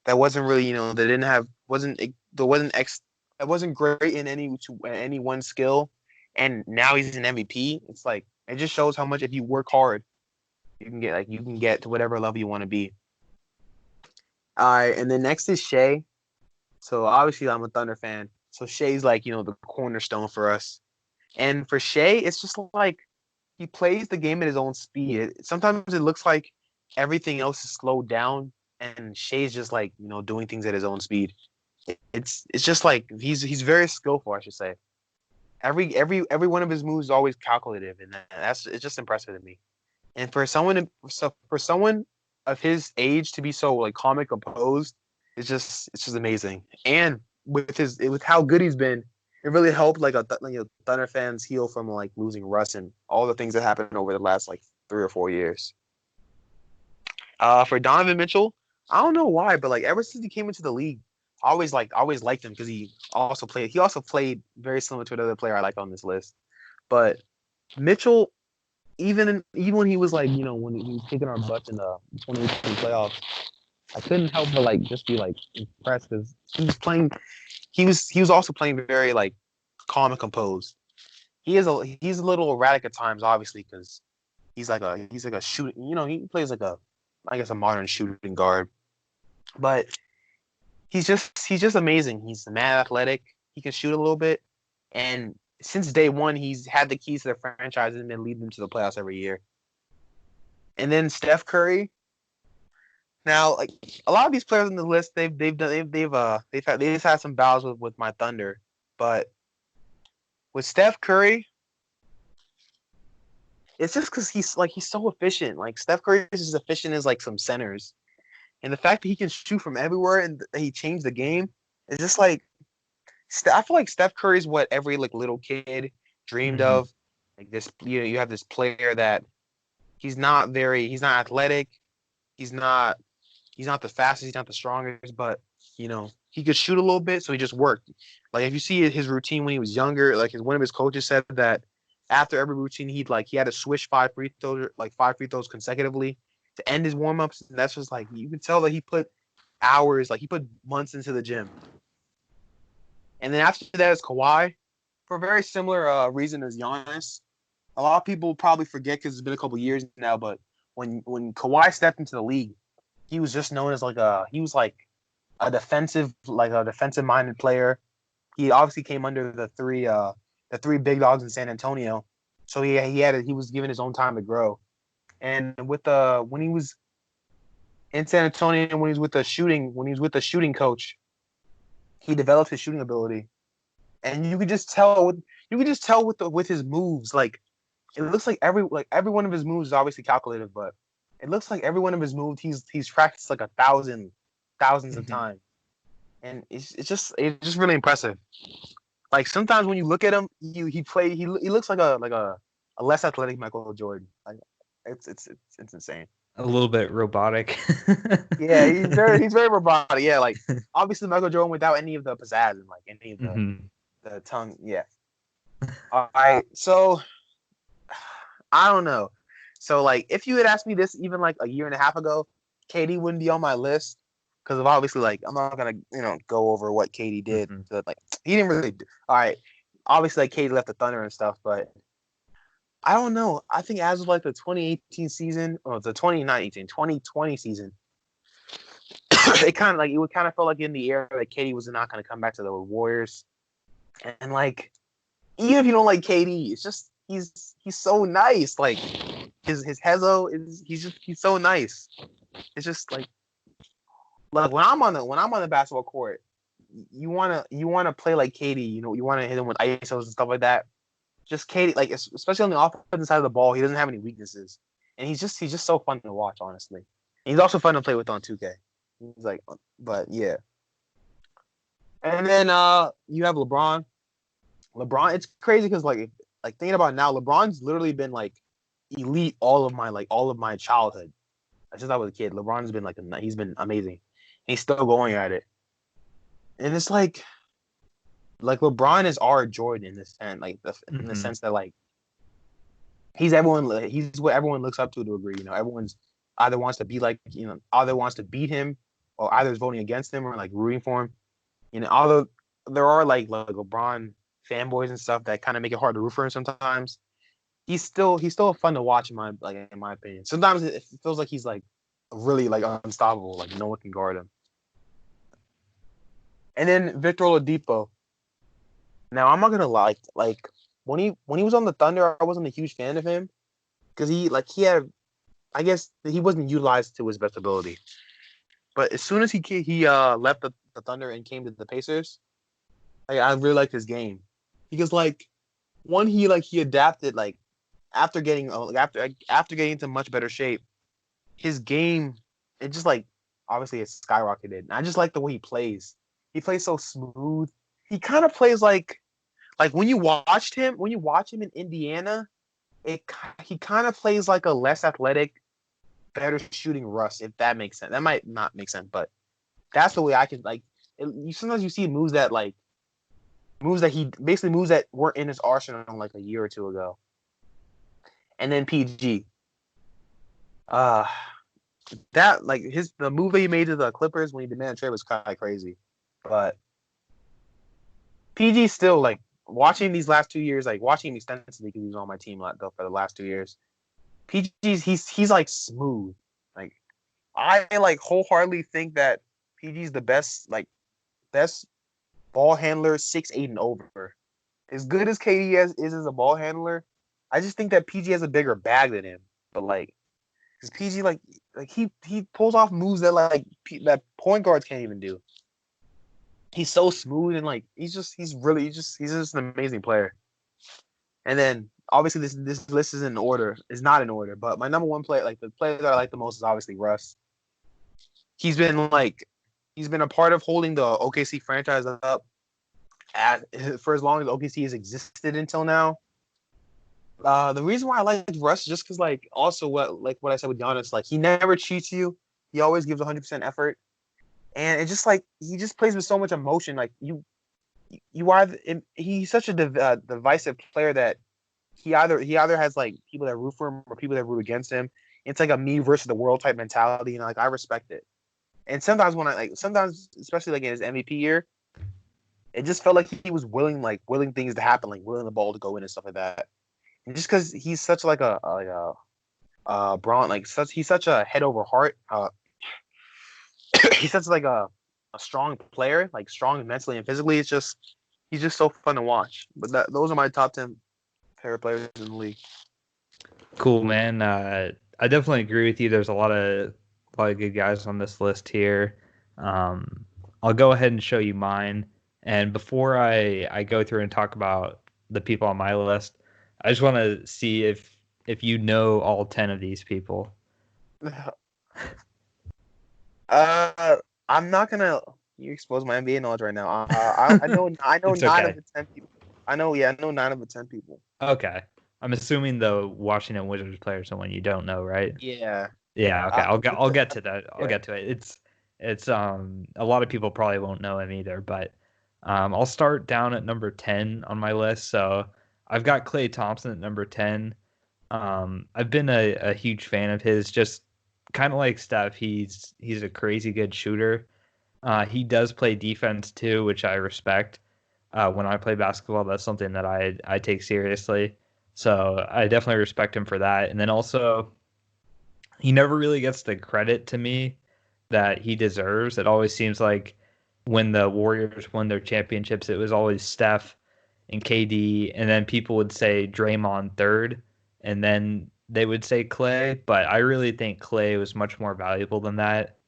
that wasn't really that didn't have that wasn't great in any one skill, and now he's an MVP. It's like it just shows how much if you work hard, you can get to whatever level you want to be. All right, and then next is Shea. So obviously I'm a Thunder fan, so Shea's the cornerstone for us. And for Shea, it's just like he plays the game at his own speed. Sometimes it looks like everything else is slowed down, and Shea's just doing things at his own speed. It's just like he's very skillful, I should say. Every one of his moves is always calculative, and it's just impressive to me. And for someone of his age to be so calm and composed, it's just amazing. And with how good he's been, it really helped Thunder fans heal from losing Russ and all the things that happened over the last 3 or 4 years. For Donovan Mitchell, I don't know why, but ever since he came into the league, I always liked him because he also played very similar to another player I like on this list. But Mitchell, even when he was when he was kicking our butts in the 2018 playoffs, I couldn't help but just be impressed because he was playing. He was also playing very calm and composed. He's a little erratic at times, obviously, because he's like a shooting. He plays a modern shooting guard, but he's just amazing. He's mad athletic. He can shoot a little bit, and since day one, he's had the keys to the franchise and been leading them to the playoffs every year. And then Steph Curry. Now, a lot of these players on the list, they've just had some battles with my Thunder, but with Steph Curry, it's just because he's so efficient. Steph Curry is as efficient as some centers, and the fact that he can shoot from everywhere and he changed the game is just I feel like Steph Curry is what every little kid dreamed of. This, you have this player that he's not athletic, he's not the fastest, he's not the strongest, but he could shoot a little bit, so he just worked. If you see his routine when he was younger, one of his coaches said that after every routine he had to swish 5 free throws consecutively to end his warm-ups, and that's just you can tell that he put hours, he put months into the gym. And then after that is Kawhi, for a very similar reason as Giannis. a lot of people probably forget because it's been a couple years now, but when Kawhi stepped into the league, he was just known as he was like a defensive minded player. He obviously came under the three big dogs in San Antonio, so he was given his own time to grow. And with when he was in San Antonio, when he was with the shooting coach, he developed his shooting ability, and you could just tell with his moves. Like it looks like every one of his moves is obviously calculated, but it looks like every one of his moves he's practiced like thousands of times, and it's just really impressive. Like sometimes when you look at him, he looks like a less athletic Michael Jordan. Like it's insane. A little bit robotic. Yeah, he's very robotic. Yeah, like obviously Michael Jordan without any of the pizzazz and like any of the tongue. Yeah. All right, so I don't know. So like if you had asked me this even like a year and a half ago, KD wouldn't be on my list because of obviously like I'm not gonna go over what KD did. So, like he didn't really. All right, obviously like KD left the Thunder and stuff, but I don't know. I think as of like the 2018 season or the 2020 season, it kind of felt like in the air that KD was not going to come back to the Warriors, and like even if you don't like KD, it's just he's so nice. Like his Hezo is he's so nice. It's just like when I'm on the basketball court, you wanna play like KD. You want to hit him with isos and stuff like that. Just KD, like especially on the offensive side of the ball, he doesn't have any weaknesses, and he's just so fun to watch, honestly. And he's also fun to play with on 2K. He's like, but yeah. And then you have LeBron. LeBron, it's crazy because like thinking about it now, LeBron's literally been like elite all of my childhood. Since I was a kid, LeBron's been he's been amazing. And he's still going at it. And it's like LeBron is our Jordan in this sense, in the sense that like he's what everyone looks up to a degree. Everyone's either wants to be either wants to beat him or either is voting against him or like rooting for him. Although there are like LeBron fanboys and stuff that kind of make it hard to root for him sometimes. He's still fun to watch in my opinion. Sometimes it feels like he's like really like unstoppable, like no one can guard him. And then Victor Oladipo. Now I'm not gonna lie, like when he was on the Thunder, I wasn't a huge fan of him because I guess he wasn't utilized to his best ability. But as soon as he left the Thunder and came to the Pacers, I really liked his game because he adapted after getting into much better shape. His game, it just obviously it skyrocketed. And I just like the way he plays. He plays so smooth. He kind of plays like when you watch him in Indiana, he kind of plays like a less athletic, better shooting Russ, if that makes sense. That might not make sense, but that's the way I can sometimes you see moves that weren't in his arsenal like a year or two ago. And then PG. The move that he made to the Clippers when he demanded trade was kind of crazy. But PG still watching these last 2 years, watching him extensively because he was on my team for the last 2 years. PG's he's like smooth. I wholeheartedly think that PG's the best ball handler 6'8" and over. As good as KD is as a ball handler, I just think that PG has a bigger bag than him. But because PG he pulls off moves that that point guards can't even do. He's so smooth and he's just an amazing player. And then obviously this list is not in order, but my number one player, the player that I like the most is obviously Russ. He's been a part of holding the OKC franchise up for as long as OKC has existed until now. The reason why I like Russ is just because also what I said with Giannis, he never cheats you. He always gives 100% effort. And it's just he just plays with so much emotion. He's such a divisive player that he either has people that root for him or people that root against him. It's a me versus the world type mentality, and I respect it. And sometimes especially in his MVP year, it just felt like he was willing things to happen, willing the ball to go in and stuff like that. just because he's such like a Braun, like such he's such a head over heart. He's such like a strong player, like strong mentally and physically. It's just he's just so fun to watch. But those are my top 10 favorite players in the league. Cool, man. I definitely agree with you. There's a lot of good guys on this list here. Um, I'll go ahead and show you mine. And before I go through and talk about the people on my list, I just want to see if you know all 10 of these people. I'm not gonna you expose my NBA knowledge right now. I know It's nine okay. of the 10 people. I know 9 of the 10 people. Okay. I'm assuming the Washington Wizards player is someone you don't know, right? Yeah. Yeah, okay. I'll get to that. I'll Yeah. get to it. It's a lot of people probably won't know him either, but I'll start down at number 10 on my list. So I've got Klay Thompson at number 10. I've been a huge fan of his, just kind of like Steph. He's a crazy good shooter. He does play defense too, which I respect. When I play basketball, that's something that I take seriously. So I definitely respect him for that. And then also, he never really gets the credit to me that he deserves. It always seems like when the Warriors won their championships, it was always Steph and KD, and then people would say Draymond third, and then they would say Klay. But I really think Klay was much more valuable than that.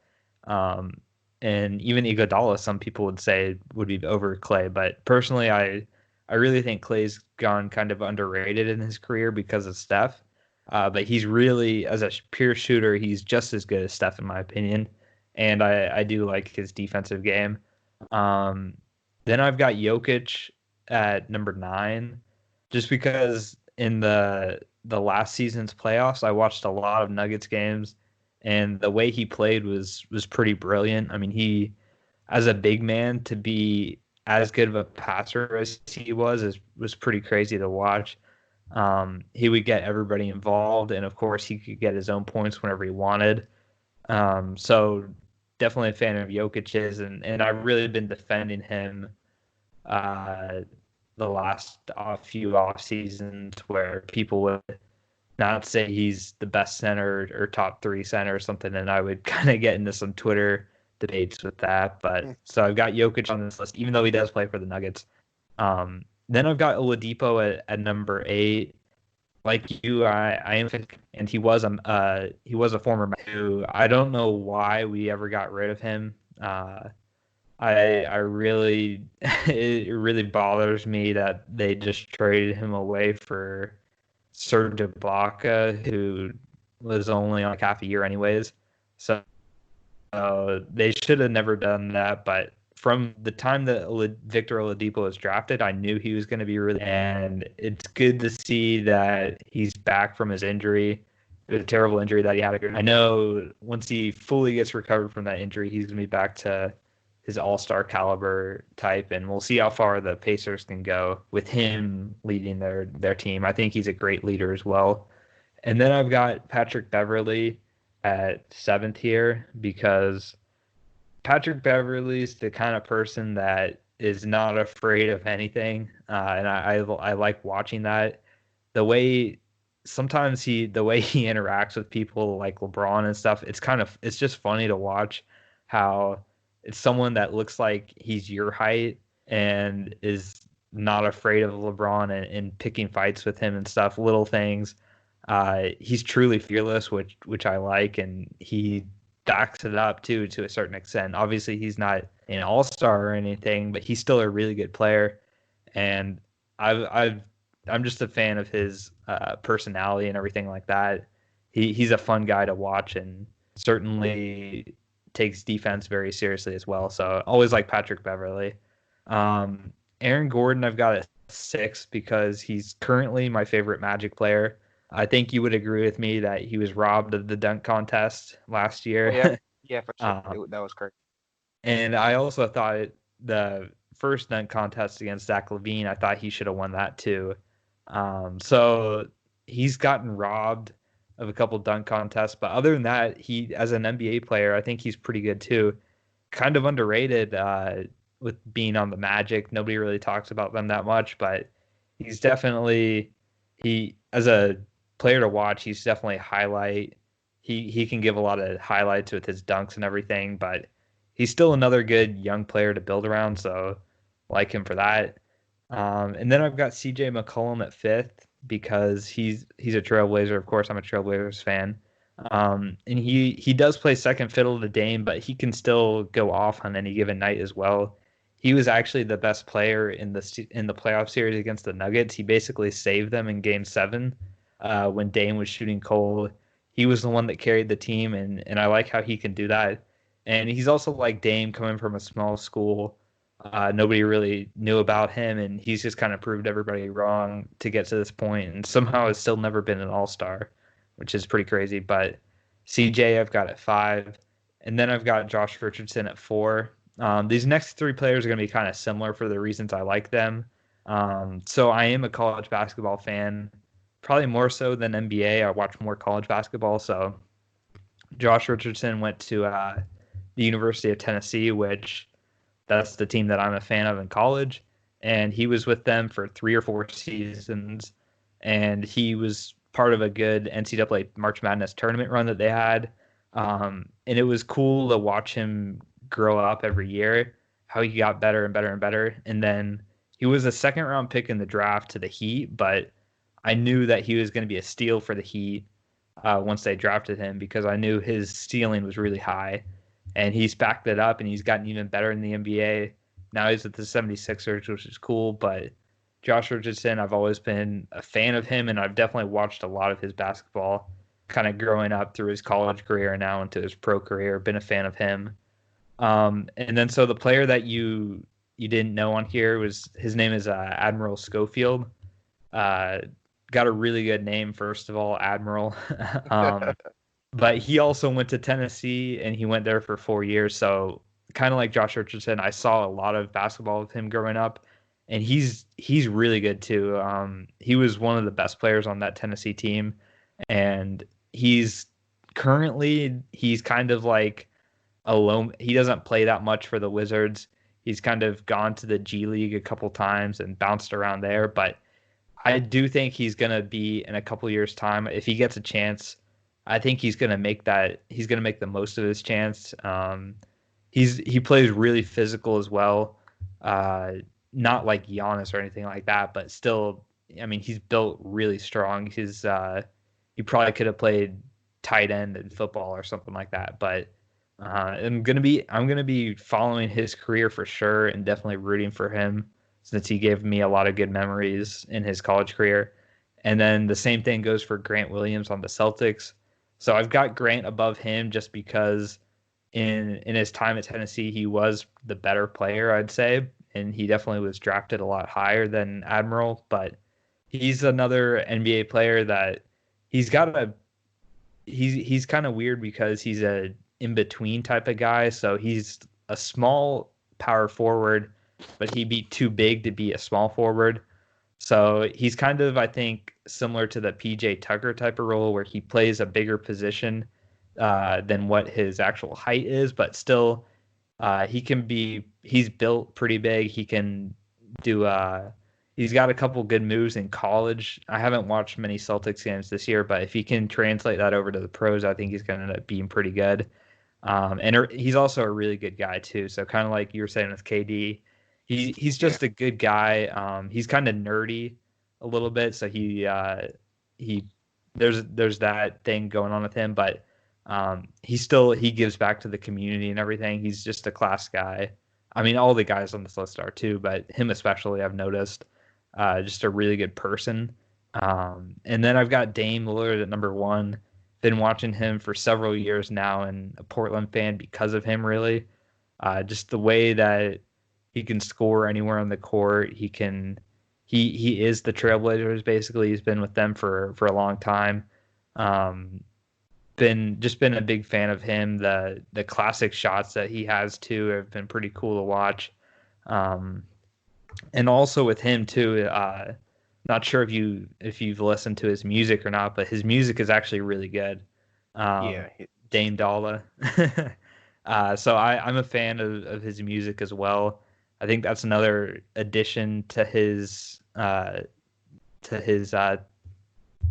Um, and even Iguodala, some people would say would be over Klay. But personally, I really think Klay's gone kind of underrated in his career because of Steph. But he's really, as a pure shooter, he's just as good as Steph in my opinion. And I do like his defensive game. Um, then I've got Jokic at number 9, just because in the last season's playoffs, I watched a lot of Nuggets games, and the way he played was pretty brilliant. I mean, he as a big man to be as good of a passer as he was pretty crazy to watch. He would get everybody involved, and of course, he could get his own points whenever he wanted. So definitely a fan of Jokic's, and I've really been defending him uh, the last few off seasons where people would not say he's the best center or top 3 center or something, and I would kind of get into some Twitter debates with that. But so I've got Jokic on this list, even though he does play for the Nuggets. Then I've got Oladipo at number 8. Like you, I am, and he was a former who I don't know why we ever got rid of him. I really it really bothers me that they just traded him away for Serge Ibaka, who was only on like half a year anyways. So they should have never done that. But from the time that Victor Oladipo was drafted, I knew he was going to be really. And it's good to see that he's back from his injury. It was a terrible injury that he had. I know once he fully gets recovered from that injury, he's going to be back to his all-star caliber type, and we'll see how far the Pacers can go with him leading their team. I think he's a great leader as well. And then I've got Patrick Beverley at 7th here because Patrick Beverley's the kind of person that is not afraid of anything, and I like watching that. The way sometimes the way he interacts with people like LeBron and stuff, it's just funny to watch how it's someone that looks like he's your height and is not afraid of LeBron and picking fights with him and stuff, little things. He's truly fearless, which I like, and he backs it up too to a certain extent. Obviously, he's not an all-star or anything, but he's still a really good player, and I'm just a fan of his personality and everything like that. He's a fun guy to watch, and certainly takes defense very seriously as well. So always like Patrick Beverley. Aaron Gordon, I've got at 6 because he's currently my favorite Magic player. I think you would agree with me that he was robbed of the dunk contest last year. Oh, yeah, yeah, for sure. That was correct. And I also thought the first dunk contest against Zach LaVine, I thought he should have won that too. So he's gotten robbed of a couple dunk contests, but other than that, he as an NBA player, I think he's pretty good too. Kind of underrated with being on the Magic. Nobody really talks about them that much, but he's definitely he as a player to watch, he's definitely a highlight. He can give a lot of highlights with his dunks and everything, but he's still another good young player to build around. So like him for that. And then I've got CJ McCollum at fifth because he's a Trailblazer. Of course, I'm a Trailblazers fan. And he does play second fiddle to Dame, but he can still go off on any given night as well. He was actually the best player in the playoff series against the Nuggets. He basically saved them in Game 7 when Dame was shooting cold. He was the one that carried the team, and I like how he can do that. And he's also like Dame, coming from a small school. Nobody really knew about him, and he's just kind of proved everybody wrong to get to this point, and somehow has still never been an All-Star, which is pretty crazy. But CJ, I've got at 5, and then I've got Josh Richardson at 4. These next 3 players are going to be kind of similar for the reasons I like them. So I am a college basketball fan, probably more so than NBA. I watch more college basketball. So Josh Richardson went to the University of Tennessee, which that's the team that I'm a fan of in college. And he was with them for 3 or 4 seasons. And he was part of a good NCAA March Madness tournament run that they had. And it was cool to watch him grow up every year, how he got better and better and better. And then he was a second round pick in the draft to the Heat, but I knew that he was going to be a steal for the Heat once they drafted him because I knew his ceiling was really high. And he's backed it up, and he's gotten even better in the NBA. Now he's at the 76ers, which is cool. But Josh Richardson, I've always been a fan of him, and I've definitely watched a lot of his basketball kind of growing up through his college career and now into his pro career. Been a fan of him. And then so the player that you didn't know on here was his name is Admiral Schofield. Got a really good name, first of all, Admiral. But he also went to Tennessee, and he went there for 4 years. So kind of like Josh Richardson, I saw a lot of basketball with him growing up, and he's really good too. He was one of the best players on that Tennessee team, and he's kind of like alone. He doesn't play that much for the Wizards. He's kind of gone to the G League a couple times and bounced around there, but I do think he's going to be in a couple years' time. If he gets a chance, I think he's going to make that. He's going to make the most of his chance. He plays really physical as well. Not like Giannis or anything like that, but still, I mean, he's built really strong. He probably could have played tight end in football or something like that. But I'm gonna be following his career for sure, and definitely rooting for him since he gave me a lot of good memories in his college career. And then the same thing goes for Grant Williams on the Celtics. So I've got Grant above him just because in his time at Tennessee, he was the better player, I'd say, and he definitely was drafted a lot higher than Admiral. But he's another NBA player that he's got a he's kind of weird because he's a in between type of guy. So he's a small power forward, but he'd be too big to be a small forward. So he's kind of, I think, similar to the PJ Tucker type of role where he plays a bigger position than what his actual height is, but still he's built pretty big. He can do, he's got a couple good moves in college. I haven't watched many Celtics games this year, but if he can translate that over to the pros, I think he's going to end up being pretty good. And he's also a really good guy too. So kind of like you were saying with KD, he's just a good guy. He's kind of nerdy a little bit, so he there's that thing going on with him, but he gives back to the community and everything. He's just a class guy. I mean, all the guys on this list are too, but him especially, I've noticed, just a really good person. And then I've got Dame Lillard at number 1. Been watching him for several years now, and a Portland fan because of him, really. Just the way that he can score anywhere on the court. He is the Trailblazers, basically. He's been with them for a long time. Been a big fan of him. The classic shots that he has too have been pretty cool to watch. And also with him too, not sure if you've listened to his music or not, but his music is actually really good. Dame Dalla. So I'm a fan of his music as well. I think that's another addition to his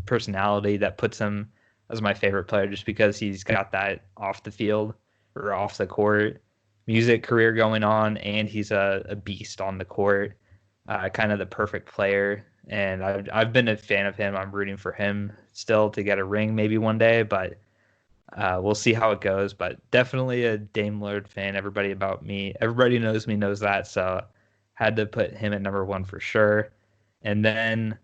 personality that puts him as my favorite player, just because he's got that off the field or off the court music career going on, and he's a beast on the court, kind of the perfect player. And I've been a fan of him. I'm rooting for him still to get a ring maybe one day, but we'll see how it goes. But definitely a Dame Lillard fan. Everybody knows me, knows that. So had to put him at number one for sure. And then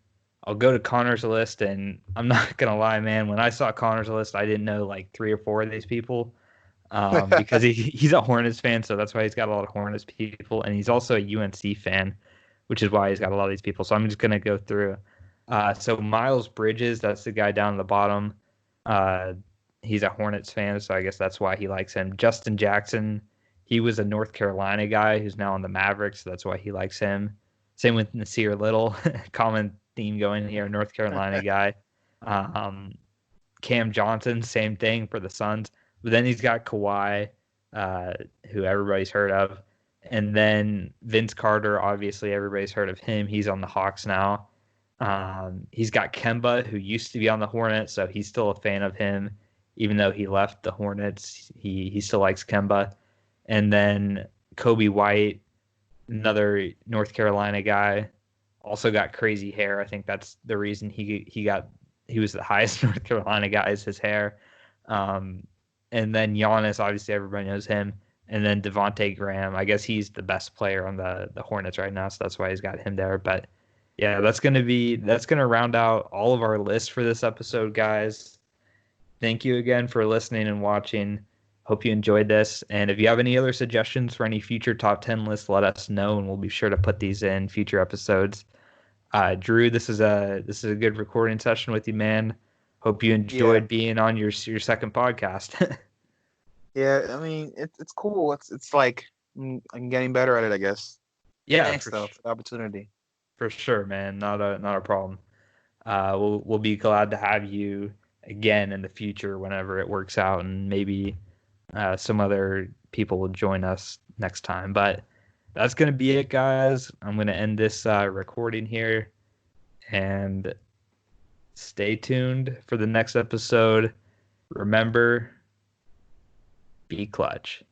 I'll go to Connor's list, and I'm not gonna lie, man. When I saw Connor's list, I didn't know like 3 or 4 of these people, because he's a Hornets fan, so that's why he's got a lot of Hornets people, and he's also a UNC fan, which is why he's got a lot of these people. So I'm just gonna go through. So Miles Bridges, that's the guy down at the bottom. He's a Hornets fan, so I guess that's why he likes him. Justin Jackson, he was a North Carolina guy who's now on the Mavericks, so that's why he likes him. Same with Nasir Little, common theme going here, North Carolina guy. Cam Johnson, same thing for the Suns. But then he's got Kawhi, who everybody's heard of. And then Vince Carter, obviously everybody's heard of him. He's on the Hawks now. He's got Kemba, who used to be on the Hornets, so he's still a fan of him. Even though he left the Hornets, he still likes Kemba. And then Kobe White, another North Carolina guy, also got crazy hair. I think that's the reason he was the highest North Carolina guy, is his hair. And then Giannis, obviously everybody knows him. And then Devontae Graham, I guess he's the best player on the Hornets right now, so that's why he's got him there. But yeah, that's gonna round out all of our lists for this episode, guys. Thank you again for listening and watching. Hope you enjoyed this. And if you have any other suggestions for any future top 10 lists, let us know, and we'll be sure to put these in future episodes. Drew, this is a good recording session with you, man. Hope you enjoyed being on your second podcast. Yeah, I mean it's cool. It's like I'm getting better at it, I guess. Yeah, thanks though for the opportunity. For sure, man. Not a problem. We'll be glad to have you again in the future whenever it works out, and maybe some other people will join us next time. But that's going to be it, guys. I'm going to end this recording here, and stay tuned for the next episode. Remember, be clutch.